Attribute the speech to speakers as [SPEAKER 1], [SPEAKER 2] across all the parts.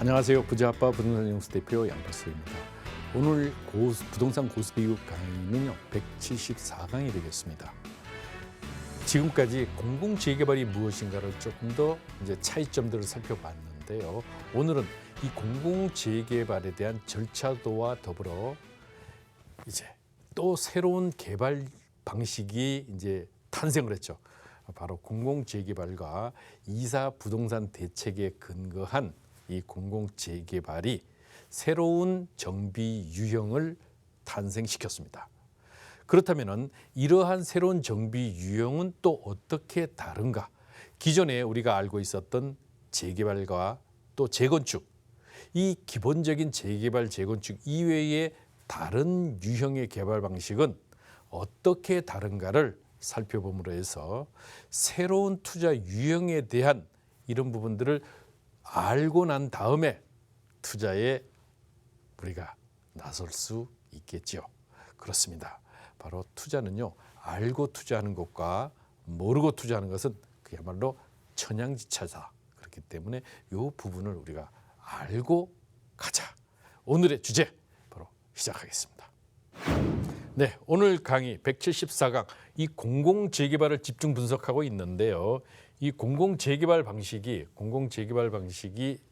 [SPEAKER 1] 안녕하세요. 부자아빠 부동산 연구소 대표 양철수입니다. 오늘 부동산 고수교육 강의는요 174강이 되겠습니다. 지금까지 공공재개발이 무엇인가를 조금 더 차이점들을 살펴봤는데요. 오늘은 이 공공재개발에 대한 절차도와 더불어 또 새로운 개발 방식이 탄생을 했죠. 바로 공공재개발과 이사 부동산 대책에 근거한 이 공공재개발이 새로운 정비 유형을 탄생시켰습니다. 그렇다면 이러한 새로운 정비 유형은 또 어떻게 다른가? 기존에 우리가 알고 있었던 재개발과 또 재건축, 이 기본적인 재개발, 재건축 이외의 다른 유형의 개발 방식은 어떻게 다른가를 살펴봄으로 해서 새로운 투자 유형에 대한 이런 부분들을 알고 난 다음에 투자에 우리가 나설 수 있겠지요. 그렇습니다. 바로 투자는요, 알고 투자하는 것과 모르고 투자하는 것은 그야말로 천양지차다. 그렇기 때문에 이 부분을 우리가 알고 가자. 오늘의 주제 바로 시작하겠습니다. 네, 오늘 강의 174강 이 공공재개발을 집중 분석하고 있는데요. 이 공공재개발 방식이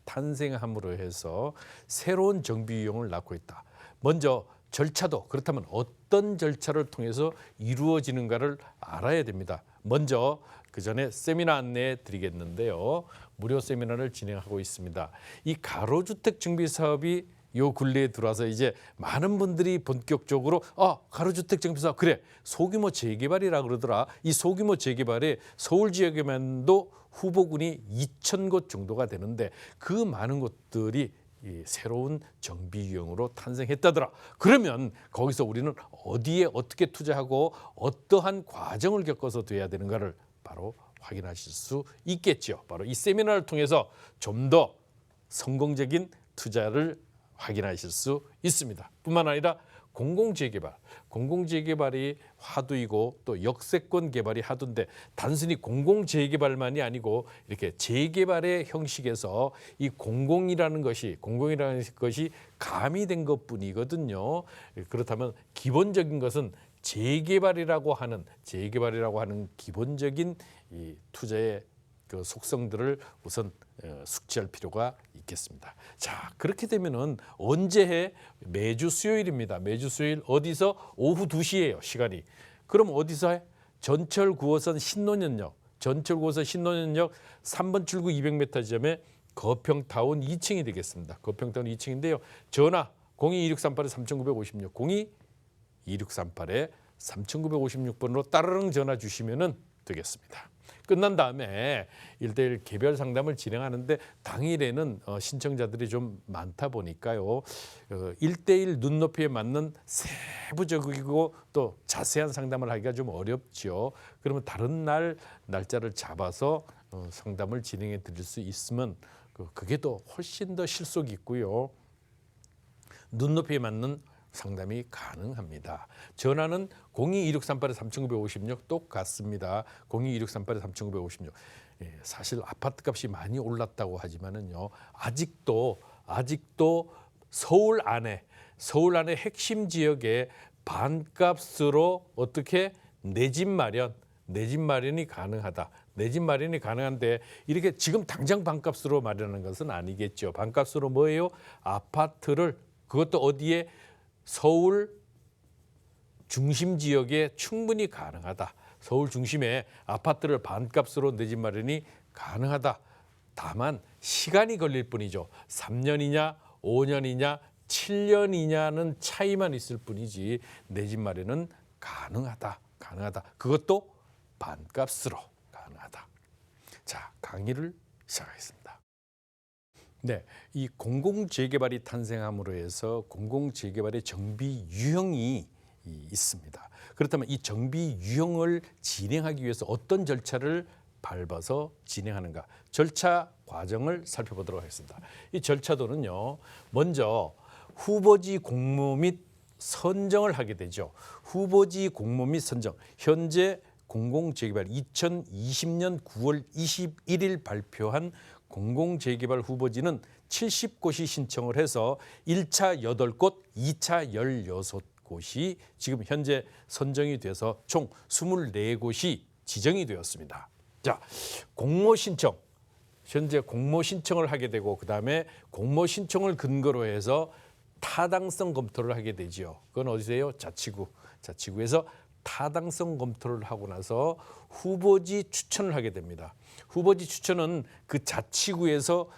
[SPEAKER 1] 탄생함으로 해서 새로운 정비 유형을 낳고 있다. 먼저 절차도, 그렇다면 어떤 절차를 통해서 이루어지는가를 알아야 됩니다. 먼저 그 전에 세미나 안내해 드리겠는데요. 무료 세미나를 진행하고 있습니다. 이 가로주택 정비 사업이 요 근래에 들어와서 많은 분들이 본격적으로 가로주택 정비 사업 그래 소규모 재개발이라 그러더라. 이 소규모 재개발에 서울 지역에만도 후보군이 2,000곳 정도가 되는데 그 많은 곳들이 이 새로운 정비 유형으로 탄생했다더라. 그러면 거기서 우리는 어디에 어떻게 투자하고 어떠한 과정을 겪어서 돼야 되는가를 바로 확인하실 수 있겠죠. 바로 이 세미나를 통해서 좀 더 성공적인 투자를 확인하실 수 있습니다. 뿐만 아니라 공공재개발이 화두이고 또 역세권 개발이 하두인데 단순히 공공재개발만이 아니고 이렇게 재개발의 형식에서 이 공공이라는 것이 가미된 것뿐이거든요. 그렇다면 기본적인 것은 재개발이라고 하는 기본적인 이 투자의 그 속성들을 우선 숙지할 필요가 있겠습니다. 자, 그렇게 되면은 언제 해? 매주 수요일입니다. 매주 수요일 어디서? 오후 2시예요, 시간이. 그럼 어디서 해? 전철 9호선 신논현역 3번 출구 200m 지점에 거평타운 2층이 되겠습니다. 거평타운 2층인데요. 전화 02-2638-3956 02-2638-3956번으로 따르릉 전화 주시면은 되겠습니다. 끝난 다음에 1대1 개별 상담을 진행하는데 당일에는 신청자들이 좀 많다 보니까요. 1대1 눈높이에 맞는 세부적이고 또 자세한 상담을 하기가 좀 어렵죠. 그러면 다른 날짜를 잡아서 상담을 진행해 드릴 수 있으면 그게 더 훨씬 더 실속 있고요. 눈높이에 맞는 상담이 가능합니다. 전화는 02-2638-3956 똑같습니다. 02-2638-3956. 사실 아파트 값이 많이 올랐다고 하지만은요. 아직도 서울 안에 핵심 지역에 반값으로 어떻게 내 집 마련이 가능하다. 내 집 마련이 가능한데 이렇게 지금 당장 반값으로 마련하는 것은 아니겠죠. 반값으로 뭐예요? 아파트를 그것도 어디에 서울 중심 지역에 충분히 가능하다. 서울 중심에 아파트를 반값으로 내 집 마련이 가능하다. 다만 시간이 걸릴 뿐이죠. 3년이냐 5년이냐 7년이냐는 차이만 있을 뿐이지 내 집 마련은 가능하다. 그것도 반값으로 가능하다. 자, 강의를 시작하겠습니다. 네, 이 공공재개발이 탄생함으로 해서 공공재개발의 정비 유형이 있습니다. 그렇다면 이 정비 유형을 진행하기 위해서 어떤 절차를 밟아서 진행하는가? 절차 과정을 살펴보도록 하겠습니다. 이 절차도는요, 먼저 후보지 공모 및 선정을 하게 되죠. 후보지 공모 및 선정. 현재 공공재개발 2020년 9월 21일 발표한 공공재개발 후보지는 70곳이 신청을 해서 1차 8곳, 2차 16곳이 지금 현재 선정이 돼서 총 24곳이 지정이 되었습니다. 자, 공모 신청. 현재 공모 신청을 하게 되고 그다음에 공모 신청을 근거로 해서 타당성 검토를 하게 되지요. 그건 어디서요? 자치구에서 타당성 검토를 하고 나서 후보지 추천을 하게 됩니다. 후보지 추천은 그 자치구에서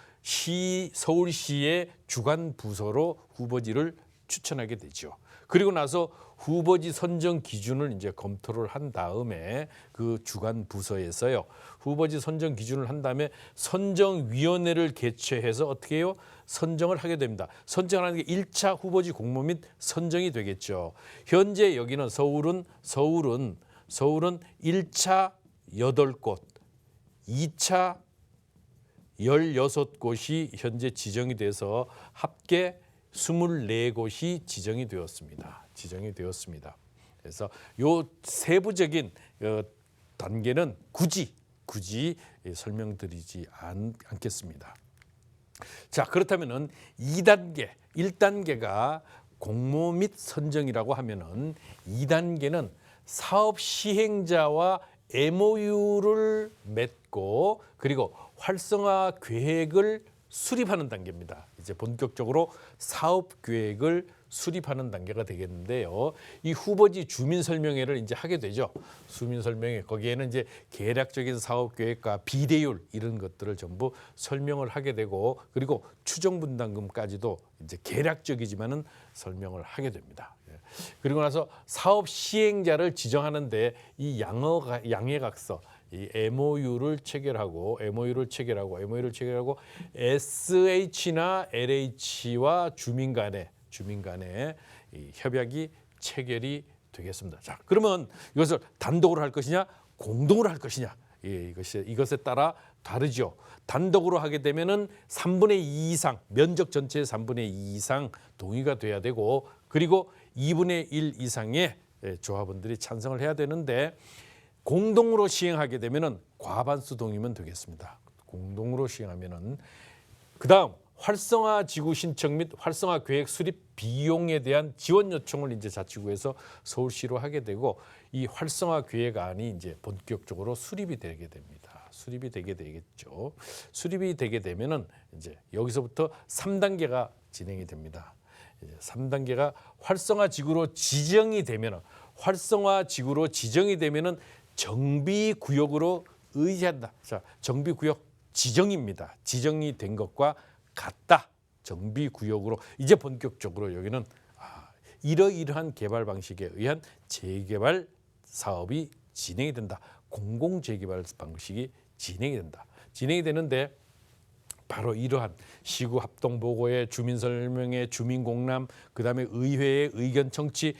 [SPEAKER 1] 서울시의 주관 부서로 후보지를 추천하게 되죠. 그리고 나서 후보지 선정 기준을 이제 검토를 한 다음에 그 주관 부서에서요. 후보지 선정 기준을 한 다음에 선정위원회를 개최해서 어떻게 해요? 선정을 하게 됩니다. 선정하는 게 1차 후보지 공모 및 선정이 되겠죠. 현재 여기는 서울은 1차 8곳, 2차 16곳이 현재 지정이 돼서 합계 24곳이 지정이 되었습니다. 그래서 요 세부적인 단계는 굳이 설명드리지 않겠습니다. 자, 그렇다면은 2단계, 1단계가 공모 및 선정이라고 하면은 2단계는 사업 시행자와 MOU를 맺고 그리고 활성화 계획을 수립하는 단계입니다. 이제 본격적으로 사업 계획을 수립하는 단계가 되겠는데요. 이 후보지 주민 설명회를 이제 하게 되죠. 주민 설명회 거기에는 이제 계략적인 사업 계획과 비례율 이런 것들을 전부 설명을 하게 되고 그리고 추정 분담금까지도 이제 계략적이지만은 설명을 하게 됩니다. 그리고 나서 사업 시행자를 지정하는데 이 양해각서 이 MOU를 체결하고 SH나 LH와 주민 간에 이 협약이 체결이 되겠습니다. 자, 그러면 이것을 단독으로 할 것이냐, 공동으로 할 것이냐, 이것에 따라 다르죠. 단독으로 하게 되면은 3분의 2 이상, 면적 전체의 3분의 2 이상 동의가 돼야 되고, 그리고 2분의 1 이상의 조합원들이 찬성을 해야 되는데, 공동으로 시행하게 되면은 과반수 동의면 되겠습니다. 공동으로 시행하면은 그다음 활성화 지구 신청 및 활성화 계획 수립 비용에 대한 지원 요청을 이제 자치구에서 서울시로 하게 되고 이 활성화 계획안이 이제 본격적으로 수립이 되게 됩니다. 수립이 되게 되겠죠. 수립이 되게 되면은 이제 여기서부터 3단계가 진행이 됩니다. 이제 3단계가 활성화 지구로 지정이 되면은 정비구역으로 의지한다. 자, 정비구역 지정입니다. 지정이 된 것과 같다. 정비구역으로 이제 본격적으로 여기는 이러이러한 개발 방식에 의한 재개발 사업이 진행이 된다. 공공재개발 방식이 진행이 된다. 진행이 되는데 바로 이러한 시구 합동보고회, 주민설명회, 주민공람, 그다음에 의회의 의견 청취,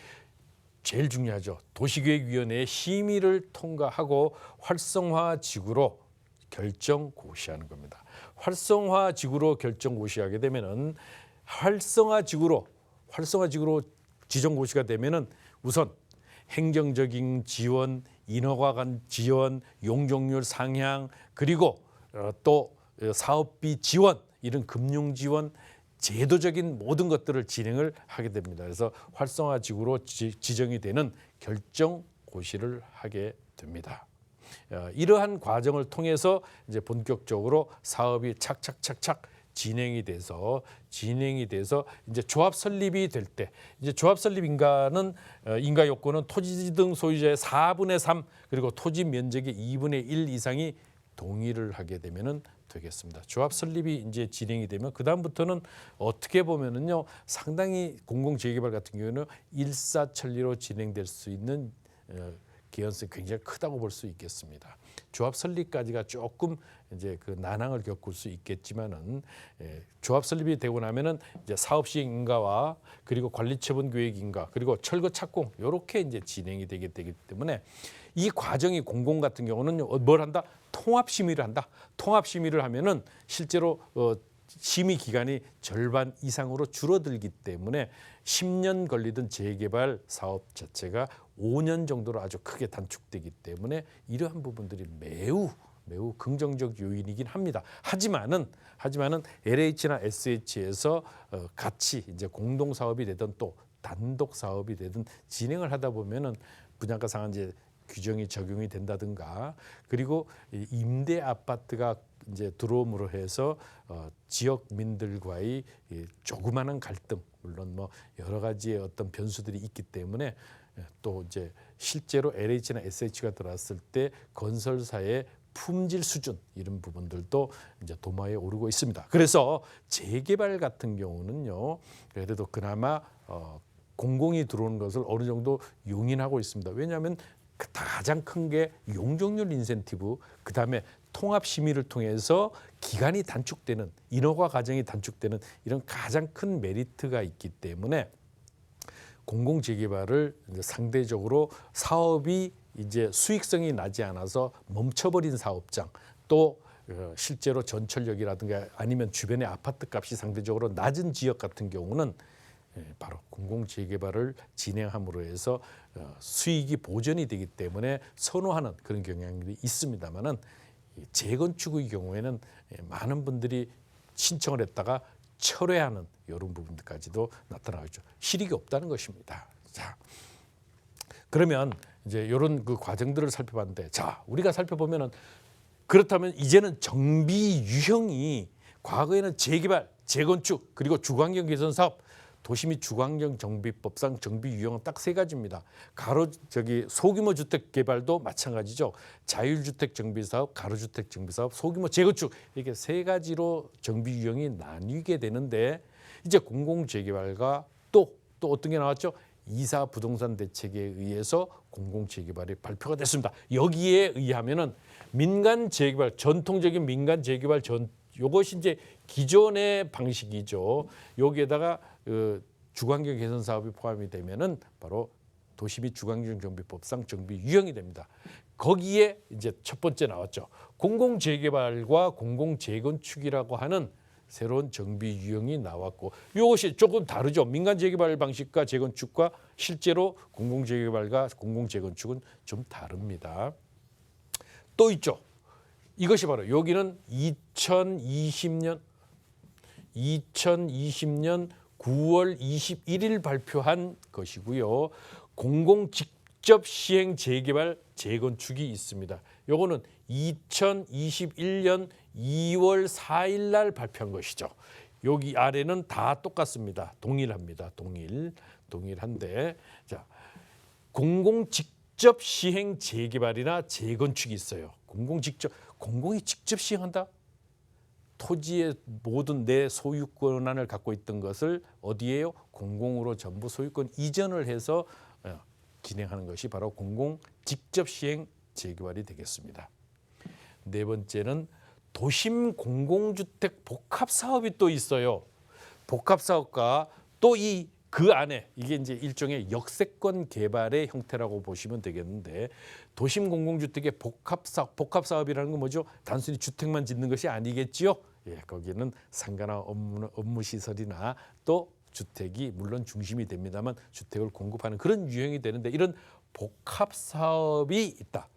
[SPEAKER 1] 제일 중요하죠. 도시계획위원회의 심의를 통과하고 활성화 지구로 결정 고시하는 겁니다. 활성화 지구로 결정 고시하게 되면은 활성화 지구로 지정 고시가 되면은 우선 행정적인 지원, 인허가 간 지원, 용적률 상향, 그리고 또 사업비 지원, 이런 금융 지원, 제도적인 모든 것들을 진행을 하게 됩니다. 그래서 활성화 지구로 지정이 되는 결정 고시를 하게 됩니다. 이러한 과정을 통해서 이제 본격적으로 사업이 착착 진행이 돼서 이제 조합 설립이 될 때, 이제 조합 설립 인가 요건은 토지 등 소유자의 4분의 3 그리고 토지 면적의 2분의 1 이상이 동의를 하게 되면은 되겠습니다. 조합 설립이 이제 진행이 되면 그 다음부터는 어떻게 보면은요 상당히 공공재개발 같은 경우는 일사천리로 진행될 수 있는 개연성이 굉장히 크다고 볼 수 있겠습니다. 조합 설립까지가 조금 이제 그 난항을 겪을 수 있겠지만은 조합 설립이 되고 나면은 이제 사업 시행 인가와 그리고 관리 처분 계획 인가 그리고 철거 착공 이렇게 이제 진행이 되기 때문에 이 과정이 공공 같은 경우는 뭘 한다? 통합 심의를 한다. 통합 심의를 하면은 실제로 심의 기간이 절반 이상으로 줄어들기 때문에 10년 걸리던 재개발 사업 자체가 5년 정도로 아주 크게 단축되기 때문에 이러한 부분들이 매우 매우 긍정적 요인이긴 합니다. 하지만은 LH나 SH에서 같이 이제 공동 사업이 되든 또 단독 사업이 되든 진행을 하다 보면은 분양가 상한제 규정이 적용이 된다든가, 그리고 임대 아파트가 이제 들어옴으로 해서 지역민들과의 조그마한 갈등, 물론 뭐 여러 가지의 어떤 변수들이 있기 때문에 또 이제 실제로 LH나 SH가 들어왔을 때 건설사의 품질 수준 이런 부분들도 이제 도마에 오르고 있습니다. 그래서 재개발 같은 경우는요, 그래도 그나마 공공이 들어오는 것을 어느 정도 용인하고 있습니다. 왜냐하면 가장 큰 게 용적률 인센티브, 그다음에 통합 심의를 통해서 기간이 단축되는, 인허가 과정이 단축되는 이런 가장 큰 메리트가 있기 때문에 공공 재개발을 상대적으로 사업이 이제 수익성이 나지 않아서 멈춰버린 사업장, 또 실제로 전철역이라든가 아니면 주변의 아파트 값이 상대적으로 낮은 지역 같은 경우는 바로 공공 재개발을 진행함으로 해서 수익이 보전이 되기 때문에 선호하는 그런 경향이 있습니다만은, 재건축의 경우에는 많은 분들이 신청을 했다가 철회하는 이런 부분까지도 나타나겠죠. 실익이 없다는 것입니다. 자, 그러면 이제 이런 그 과정들을 살펴봤는데, 자, 우리가 살펴보면은 그렇다면 이제는 정비 유형이 과거에는 재개발, 재건축, 그리고 주거환경 개선 사업, 도시 및 주거환경 정비법상 정비 유형은 딱 세 가지입니다. 소규모 주택 개발도 마찬가지죠. 자율주택 정비 사업, 가로주택 정비 사업, 소규모 재건축, 이렇게 세 가지로 정비 유형이 나뉘게 되는데, 이제 공공 재개발과 또 어떤 게 나왔죠? 이사 부동산 대책에 의해서 공공 재개발이 발표가 됐습니다. 여기에 의하면은 민간 재개발, 전통적인 민간 재개발 요것이 이제 기존의 방식이죠. 여기에다가 주거환경 개선 사업이 포함이 되면은 바로 도시 및 주거환경 정비법상 정비 유형이 됩니다. 거기에 이제 첫 번째 나왔죠. 공공 재개발과 공공 재건축이라고 하는 새로운 정비 유형이 나왔고, 이것이 조금 다르죠. 민간 재개발 방식과 재건축과 실제로 공공 재개발과 공공 재건축은 좀 다릅니다. 또 있죠. 이것이 바로 여기는 2020년 9월 21일 발표한 것이고요. 공공 직접 시행 재개발 재건축이 있습니다. 요거는 2021년 2월 4일 날 발표한 것이죠. 여기 아래는 다 똑같습니다. 동일합니다. 동일한데, 자, 공공 직접 시행 재개발이나 재건축이 있어요. 공공이 직접 시행한다? 토지의 모든 내 소유 권한을 갖고 있던 것을 어디에요? 공공으로 전부 소유권 이전을 해서 진행하는 것이 바로 공공 직접 시행 재개발이 되겠습니다. 네 번째는 도심 공공주택 복합 사업이 또 있어요. 복합 사업과 또 그 안에 이게 이제 일종의 역세권 개발의 형태라고 보시면 되겠는데, 도심 공공주택의 복합 사업이라는 건 뭐죠? 단순히 주택만 짓는 것이 아니겠지요. 예, 거기는 상가나 업무 시설이나 또 주택이 물론 중심이 됩니다만 주택을 공급하는 그런 유형이 되는데, 이런 복합 사업이 있다.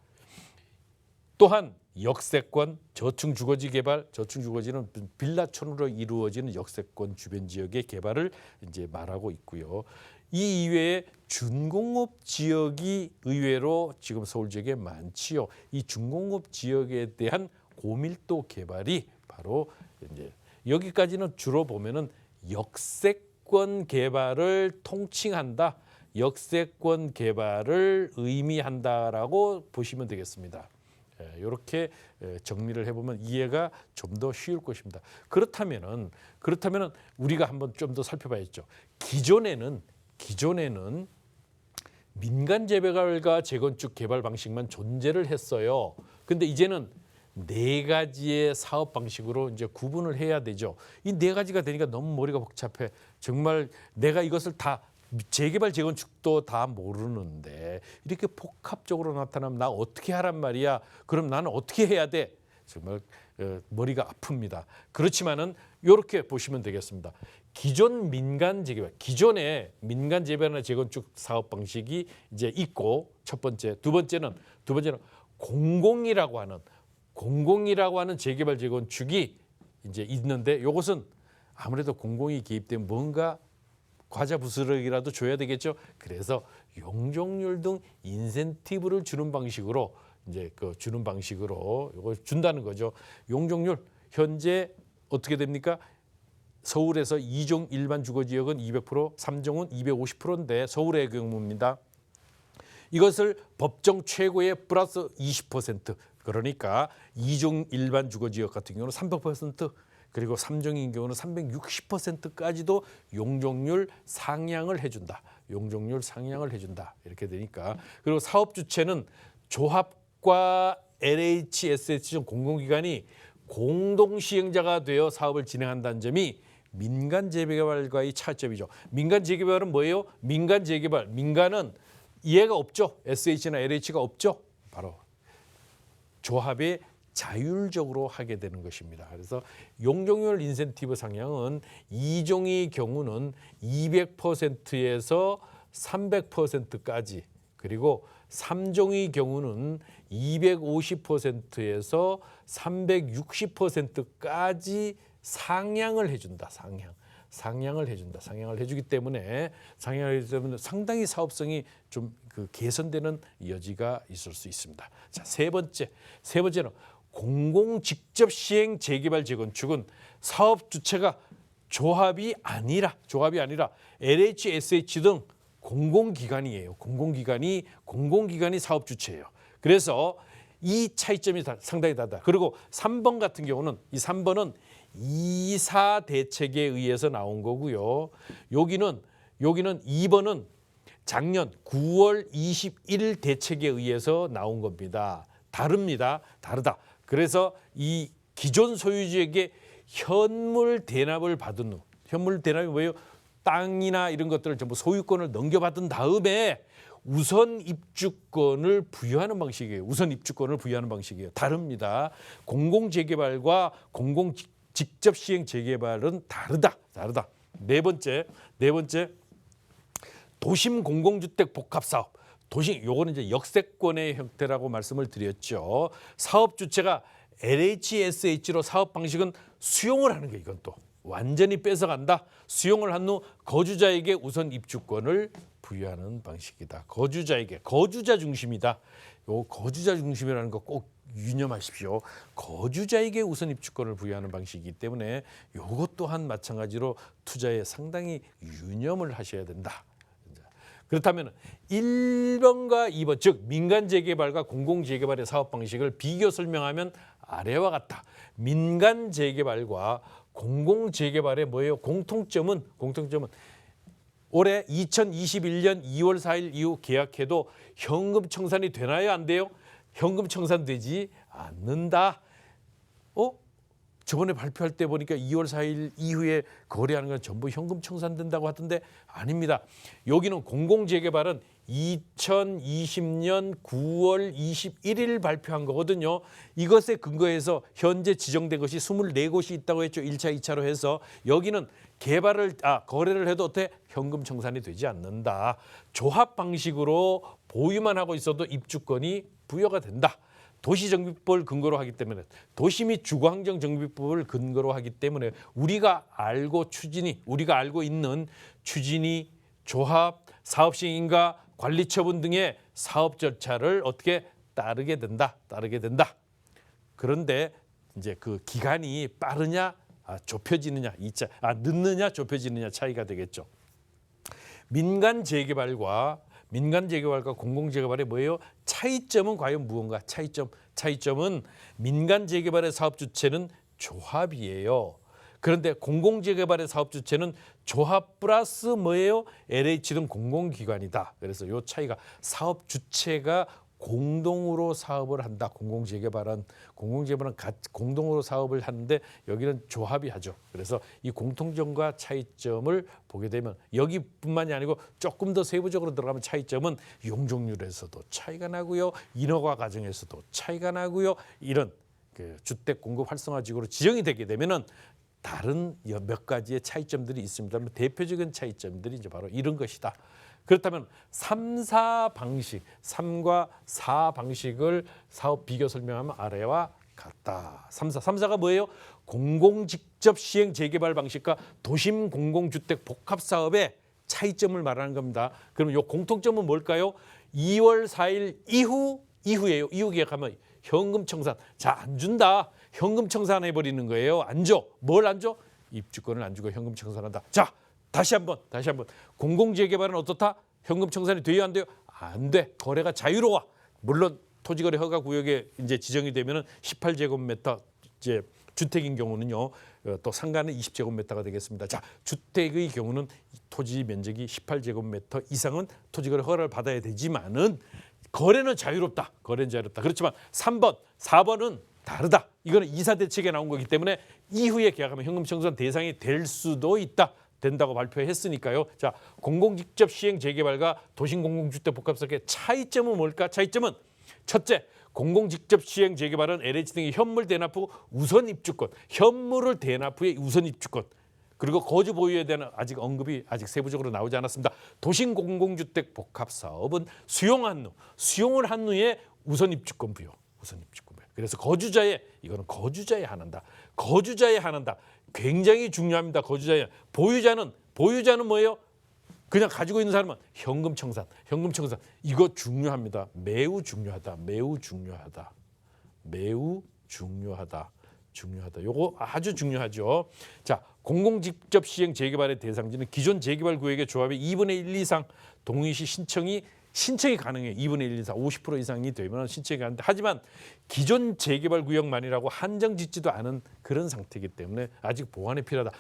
[SPEAKER 1] 또한 역세권, 저층 주거지 개발, 저층 주거지는 빌라촌으로 이루어지는 역세권 주변 지역의 개발을 이제 말하고 있고요. 이 이외에 준공업 지역이 의외로 지금 서울 지역에 많지요. 이 준공업 지역에 대한 고밀도 개발이 바로 이제 여기까지는 주로 보면은 역세권 개발을 통칭한다, 역세권 개발을 의미한다라고 보시면 되겠습니다. 이렇게 정리를 해보면 이해가 좀 더 쉬울 것입니다. 그렇다면은 우리가 한번 좀 더 살펴봐야죠. 기존에는 민간 재개발과 재건축 개발 방식만 존재를 했어요. 근데 이제는 네 가지의 사업 방식으로 이제 구분을 해야 되죠. 이 네 가지가 되니까 너무 머리가 복잡해. 정말 내가 이것을 다 재개발 재건축도 다 모르는데 이렇게 복합적으로 나타나면 나 어떻게 하란 말이야. 그럼 나는 어떻게 해야 돼? 정말 머리가 아픕니다. 그렇지만은 이렇게 보시면 되겠습니다. 기존의 민간 재개발이나 재건축 사업 방식이 이제 있고, 첫 번째, 두 번째는 공공이라고 하는 공공이라고 하는 재개발 재건축이 이제 있는데 이것은 아무래도 공공이 개입되면 뭔가 과자 부스러기라도 줘야 되겠죠. 그래서 용적률 등 인센티브를 주는 방식으로 이제 주는 방식으로 이걸 준다는 거죠. 용적률 현재 어떻게 됩니까? 서울에서 2종 일반 주거 지역은 200%, 3종은 250%인데 서울의 경우입니다. 이것을 법정 최고의 플러스 20%, 그러니까 2종 일반 주거 지역 같은 경우는 300%, 그리고 3종인 경우는 360%까지도 용적률 상향을 해준다. 용적률 상향을 해준다. 이렇게 되니까. 그리고 사업 주체는 조합과 LHSH 등 공공기관이 공동 시행자가 되어 사업을 진행한다는 점이 민간 재개발과의 차이점이죠. 민간 재개발은 뭐예요? 민간 재개발. 민간은 이해가 없죠. SH나 LH가 없죠. 바로 조합의 자율적으로 하게 되는 것입니다. 그래서 용적률 인센티브 상향은 2종의 경우는 200%에서 300%까지, 그리고 3종의 경우는 250%에서 360%까지 상향을 해준다. 상향을 해준다. 상향을 해주기 때문에 상당히 사업성이 좀 개선되는 여지가 있을 수 있습니다. 자, 세 번째는 공공 직접 시행 재개발 재건축은 사업 주체가 조합이 아니라 LHSH 등 공공기관이에요. 공공기관이 사업 주체예요. 그래서 이 차이점이 상당히 다르다. 그리고 3번 같은 경우는 이 3번은 이사 대책에 의해서 나온 거고요. 여기는 2번은 작년 9월 21일 대책에 의해서 나온 겁니다. 다르다. 그래서 이 기존 소유주에게 현물 대납을 받은 후, 현물 대납이 뭐예요? 땅이나 이런 것들을 전부 소유권을 넘겨받은 다음에 우선 입주권을 부여하는 방식이에요. 다릅니다. 공공 재개발과 공공 직접 시행 재개발은 다르다. 네 번째 도심 공공주택 복합 사업. 요거는 이제 역세권의 형태라고 말씀을 드렸죠. 사업 주체가 LHSH로 사업 방식은 수용을 하는 게, 이건 또 완전히 뺏어간다. 수용을 한 후 거주자에게 우선 입주권을 부여하는 방식이다. 거주자 중심이다. 요 거주자 중심이라는 거 꼭 유념하십시오. 거주자에게 우선 입주권을 부여하는 방식이기 때문에 요것 또한 마찬가지로 투자에 상당히 유념을 하셔야 된다. 그렇다면 1번과 2번, 즉 민간 재개발과 공공 재개발의 사업 방식을 비교 설명하면 아래와 같다. 민간 재개발과 공공 재개발의 뭐예요? 공통점은 올해 2021년 2월 4일 이후 계약해도 현금 청산이 되나요? 안 돼요? 현금 청산되지 않는다. 저번에 발표할 때 보니까 2월 4일 이후에 거래하는 건 전부 현금 청산된다고 하던데 아닙니다. 여기는 공공재개발은 2020년 9월 21일 발표한 거거든요. 이것에 근거해서 현재 지정된 것이 24곳이 있다고 했죠. 1차, 2차로 해서 여기는 거래를 해도 어때? 현금 청산이 되지 않는다. 조합 방식으로 보유만 하고 있어도 입주권이 부여가 된다. 도시정비법을 근거로 하기 때문에, 도시 및 주거환경정비법을 근거로 하기 때문에 우리가 알고 있는 추진위, 조합, 사업시행인가, 관리처분 등의 사업 절차를 어떻게 따르게 된다. 그런데 이제 그 기간이 빠르냐, 좁혀지느냐, 늦느냐, 좁혀지느냐 차이가 되겠죠. 민간 재개발과 공공 재개발의 뭐예요? 차이점은 과연 무언가? 차이점은 민간 재개발의 사업 주체는 조합이에요. 그런데 공공 재개발의 사업 주체는 조합 플러스 뭐예요? LH 등 공공기관이다. 그래서 이 차이가, 사업 주체가 공동으로 사업을 한다. 공공재개발은 공동으로 사업을 하는데 여기는 조합이 하죠. 그래서 이 공통점과 차이점을 보게 되면 여기뿐만이 아니고 조금 더 세부적으로 들어가면 차이점은 용적률에서도 차이가 나고요. 인허가 과정에서도 차이가 나고요. 이런 주택 공급 활성화 지구로 지정이 되게 되면은 다른 몇 가지의 차이점들이 있습니다. 대표적인 차이점들이 이제 바로 이런 것이다. 그렇다면 3과 4 방식을 사업 비교 설명하면 아래와 같다. 3사가 뭐예요? 공공직접 시행 재개발 방식과 도심 공공주택 복합사업의 차이점을 말하는 겁니다. 그럼 요 공통점은 뭘까요? 2월 4일 이후예요. 이후 계약하면 현금 청산. 자, 안 준다. 현금 청산해 버리는 거예요. 안 줘. 뭘 안 줘? 입주권을 안 주고 현금 청산한다. 자, 다시 한번. 공공재개발은 어떻다? 현금 청산이 돼요, 안 돼요? 안 돼. 거래가 자유로워. 물론 토지거래 허가 구역에 이제 지정이 되면은 18제곱미터 이제 주택인 경우는요. 또 상가는 20제곱미터가 되겠습니다. 자, 주택의 경우는 토지 면적이 18제곱미터 이상은 토지거래 허가를 받아야 되지만은 거래는 자유롭다. 거래는 자유롭다. 그렇지만 3번, 4번은 다르다. 이거는 이사 대책에 나온 거기 때문에 이후에 계약하면 현금 청산 대상이 될 수도 있다. 된다고 발표했으니까요. 자, 공공직접 시행 재개발과 도심 공공주택 복합사업의 차이점은 뭘까? 차이점은 첫째, 공공직접 시행 재개발은 LH 등의 현물 대납 후 우선 입주권, 현물을 대납 후에 우선 입주권, 그리고 거주 보유에 대한 아직 언급이 아직 세부적으로 나오지 않았습니다. 도심 공공주택 복합사업은 수용을 한 후에 우선 입주권 부여. 그래서 이거는 거주자에 한한다. 굉장히 중요합니다. 보유자는 뭐예요? 그냥 가지고 있는 사람은 현금 청산. 이거 중요합니다. 매우 중요하다. 요거 아주 중요하죠. 자, 공공직접 시행 재개발의 대상지는 기존 재개발 구역의 조합의 2분의 1 이상 동의 시 신청이 가능해요. 2분의 1 이상 50% 이상이 되면 신청이 가능한데, 하지만 기존 재개발 구역만이라고 한정짓지도 않은 그런 상태이기 때문에 아직 보완이 필요하다.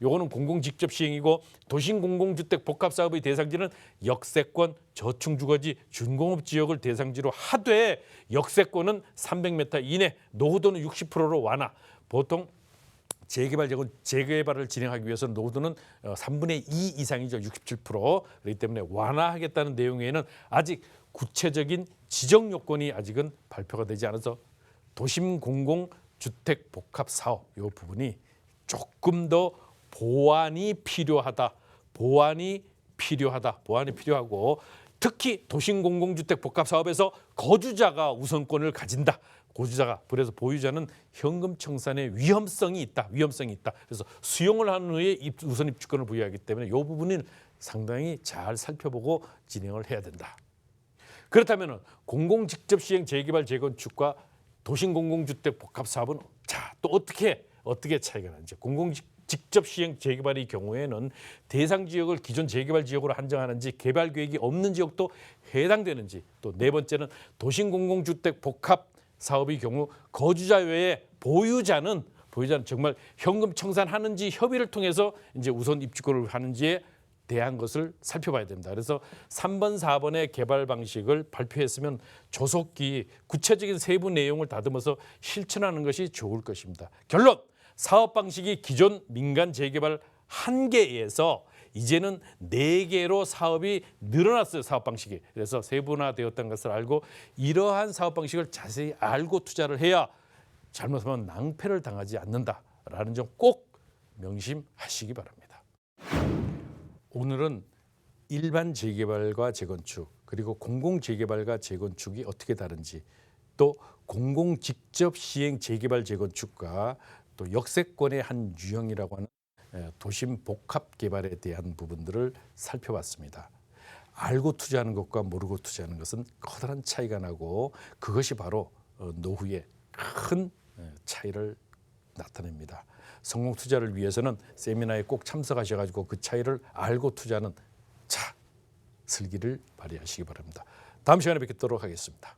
[SPEAKER 1] 요거는 공공 직접 시행이고, 도심 공공주택 복합사업의 대상지는 역세권, 저층주거지, 준공업 지역을 대상지로 하되 역세권은 300m 이내, 노후도는 60%로 완화. 보통 재개발을 진행하기 위해서는 노후도는 3분의 2 이상이죠. 67%. 그렇기 때문에 완화하겠다는 내용에는 아직 구체적인 지정 요건이 아직은 발표가 되지 않아서 도심 공공주택 복합 사업 이 부분이 조금 더 보완이 필요하고, 특히 도심 공공주택 복합 사업에서 거주자가 우선권을 가진다. 그래서 보유자는 현금 청산의 위험성이 있다. 그래서 수용을 한 후에 우선 입주권을 부여하기 때문에 이 부분은 상당히 잘 살펴보고 진행을 해야 된다. 그렇다면 공공 직접 시행 재개발 재건축과 도심 공공주택 복합 사업은 또 어떻게 차이가 나는지. 공공 직접 시행 재개발의 경우에는 대상 지역을 기존 재개발 지역으로 한정하는지, 개발 계획이 없는 지역도 해당되는지, 또 네 번째는 도심 공공주택 복합 사업의 경우 거주자 외에 보유자는 정말 현금 청산하는지 협의를 통해서 이제 우선 입주권을 하는지에 대한 것을 살펴봐야 됩니다. 그래서 3번, 4번의 개발 방식을 발표했으면 조속히 구체적인 세부 내용을 다듬어서 실천하는 것이 좋을 것입니다. 결론, 사업 방식이 기존 민간 재개발 1개에서 이제는 4개로 사업이 늘어났어요. 사업 방식이. 그래서 세분화되었다는 것을 알고 이러한 사업 방식을 자세히 알고 투자를 해야 잘못하면 낭패를 당하지 않는다라는 점 꼭 명심하시기 바랍니다. 오늘은 일반 재개발과 재건축, 그리고 공공 재개발과 재건축이 어떻게 다른지, 또 공공 직접 시행 재개발 재건축과 또 역세권의 한 유형이라고 하는 도심 복합 개발에 대한 부분들을 살펴봤습니다. 알고 투자하는 것과 모르고 투자하는 것은 커다란 차이가 나고, 그것이 바로 노후에 큰 차이를 나타냅니다. 성공 투자를 위해서는 세미나에 꼭 참석하셔가지고 그 차이를 알고 투자하는 슬기를 발휘하시기 바랍니다. 다음 시간에 뵙도록 하겠습니다.